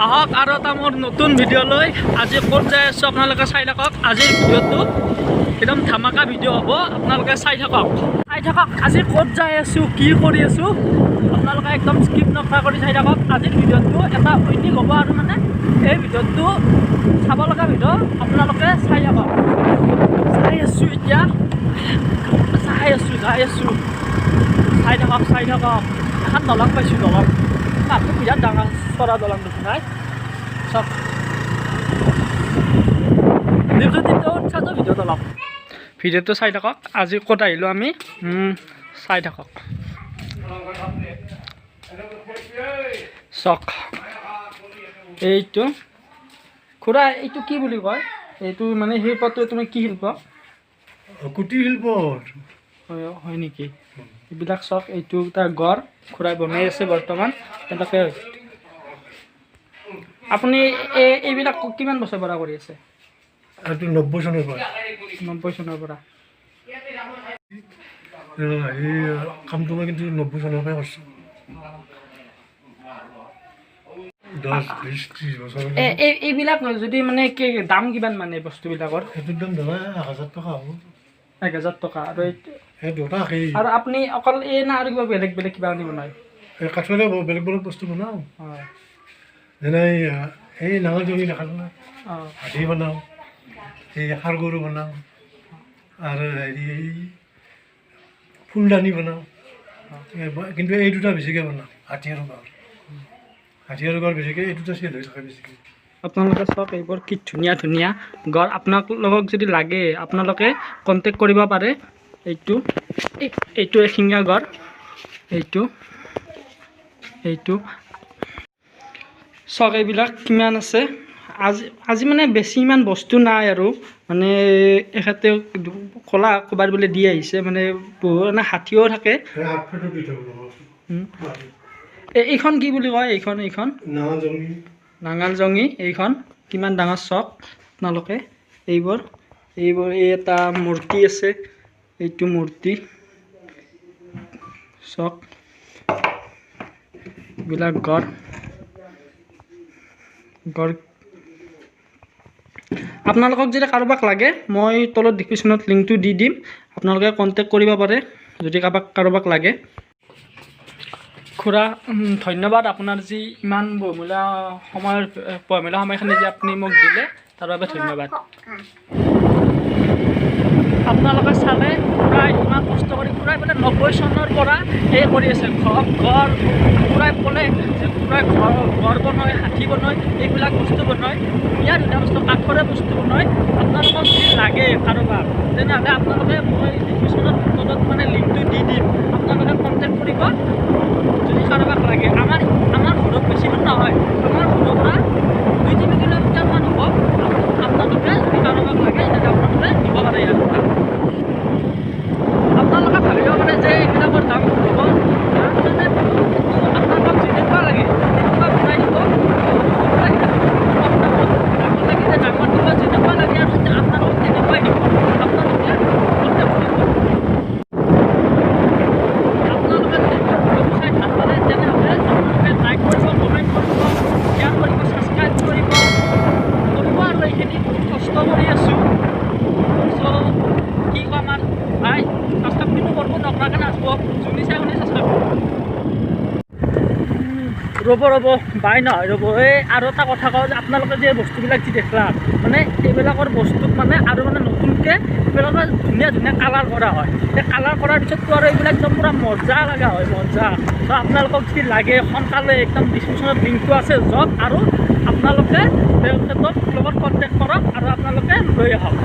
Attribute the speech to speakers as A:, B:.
A: আহক আৰু এটা মোৰ নতুন ভিডিঅ' লৈ আজি ক'ত যাই আছোঁ আপোনালোকে চাই থাকক। আজিৰ ভিডিঅ'টো একদম ধামাকা ভিডিঅ' হ'ব, আপোনালোকে চাই থাকক। আজি ক'ত যাই আছোঁ, কি কৰি আছোঁ, আপোনালোকে একদম স্কিপ নকৰা কৰি চাই থাকক। আজিৰ ভিডিঅ'টো এটা ঐনিক হ'ব আৰু মানে এই ভিডিঅ'টো চাব লগা ভিডিঅ', আপোনালোকে চাই থাকক। এতিয়া চাই আছোঁ চাই থাকক। এখন দলং পাইছোঁ, দলং মানুহ বিৰাট ডাঙৰ চৰা দলং দেখি নাই চব ভিডিঅ'টো অলপ ভিডিঅ'টো চাই থাকক। আজি ক'ত আহিলোঁ আমি চাই থাকক। চক এইটো খুৰা, এইটো কি বুলি কয়? এইটো মানে শিল্পটো তুমি কি শিল্প?
B: কুটিৰ শিল্প
A: হয় নেকি? এইবিলাক চক এইটো তাৰ গড় খুৰাই বনাই আছে বৰ্তমান। তেনেকৈ আপুনি এইবিলাক কিমান বছৰ পৰা কৰি আছে?
B: এইটো 90 চনৰ পৰা।
A: 90 চনৰ পৰা
B: এই কামটো মই কিন্তু 90 চনৰ পৰাই কৰিছোঁ। 10-20-30 বছৰ।
A: এইবিলাক যদি মানে কি দাম কিমান মানে বস্তুবিলাকৰ?
B: সেইটোৰ দাম ধৰা 1000 টকা হ'ব।
A: 1000 টকা। আৰু
B: এই দুটা সেই
A: আৰু আপুনি অকল এই না আৰু কিবা বেলেগ কিবা আনি বনায়?
B: এই কাঠৰে বেলেগ বস্তু বনাওঁ।
A: হয়,
B: যেনে এই নাঙল জমি দেখালোঁ না, হাতী বনাওঁ, এই সাৰ গৰু বনাওঁ, আৰু হেৰি ফুলদানি বনাওঁ। কিন্তু এই দুটা বেছিকৈ বনাওঁ, হাতী আৰু গড় বেছিকৈ, এই দুটা চেল হৈ থাকে বেছিকৈ।
A: আপোনালোকে চাওক এইবোৰ কি ধুনীয়া গড়। আপোনালোকক যদি লাগে আপোনালোকে কণ্টেক্ট কৰিব পাৰে। এইটো এশিঙীয়া গড়, এইটো চাওক এইবিলাক কিমান আছে। আজি মানে বেছি ইমান বস্তু নাই আৰু মানে এখেতে ক'লা ক'ৰবাত বোলে দি আহিছে, মানে বহুত মানে হাতীও থাকে। এইখন কি বুলি কয়? এইখন নাঙল জঙি। এইখন কিমান ডাঙৰ চক আপোনালোকে এইবোৰ এই এটা মূৰ্তি আছে, এইটো মূৰ্তি চক। এইবিলাক গড় আপোনালোকক যদি কাৰোবাক লাগে মই তলত ডিছক্ৰিপশ্যনত লিংকটো দি দিম, আপোনালোকে কণ্টেক্ট কৰিব পাৰে যদি কাৰোবাক লাগে। খুৰা ধন্যবাদ, আপোনাৰ যি ইমান বহুমূলীয়া সময়খিনি যে আপুনি মোক দিলে তাৰ বাবে ধন্যবাদ। আপোনালোকে চালে খুৰাই ইমান কষ্ট কৰি, খুৰাই বোলে 90 চনৰ পৰা সেই কৰি আছে ঘৰ। খুৰাই ক'লে যে খুৰাই ঘৰ বনায়, হাতী বনায়, এইবিলাক বস্তু বনায়, ধুনীয়া বস্তু, কাঠৰে বস্তু বনায়। আপোনালোকক যদি লাগে কাৰোবাক তেনেহ'লে আপোনালোকে মই ডিছক্ৰিপশ্যনত তলত মানে লিংকটো দি দিম, আপোনালোকে কণ্টেক্ট কৰিব যদি কাৰোবাক লাগে। আমাৰ ঘৰত বেছি দূৰ নহয়, আমাৰ ঘৰৰ পৰা 2-3 কিলোমিটাৰমান হ'ব। আপোনালোকে যদি কাৰোবাক লাগে তেতিয়া আপোনালোকে দিব পাৰে। ইয়াৰ পৰা আপোনালোকে ভাবিব পাৰে যে এইবিলাকৰ দাম হ'ব, আপোনালোকক যেনেকুৱা লাগে তেনেকুৱা বনাই দিব। ডাঙৰ দিব যেনেকুৱা লাগে আৰু আপোনালোকক তেনেকুৱাই দিব। আপোনালোকে চাই ভাল পালে তেনেহ'লে আপোনালোকে লাইক কৰিব, কমেণ্ট কৰিব, শ্বেয়াৰ কৰিব, ছাবস্ক্ৰাইব কৰিব আৰু এইখিনি বহুত কষ্ট কৰি আছোঁ। চ' কি ক'ম আমাৰ ভাই, ছাবস্ক্ৰাইব কিন্তু কৰিব নকৰাকৈ নাচিব, যোনে চাই শুনি ছাবস্ক্ৰাইব কৰিব। ৰ'ব বাই নহয় ৰ'ব। আৰু এটা কথা কওঁ যে আপোনালোকে যে বস্তুবিলাক যি দেখলা মানে এইবিলাকৰ বস্তুত মানে আৰু মানে নতুনকৈ এইবিলাকৰ ধুনীয়া কালাৰ কৰা হয়। সেই কালাৰ কৰাৰ পিছততো আৰু এইবিলাক একদম পূৰা মজা লগা হয়, মজা। ত' আপোনালোকক যদি লাগে সোনকালে একদম ডিছক্ৰিপশ্যনত লিংকটো আছে, যাওক আৰু আপোনালোকে তেখেতৰ লগত কণ্টেক্ট কৰক আৰু আপোনালোকে লৈ আহক।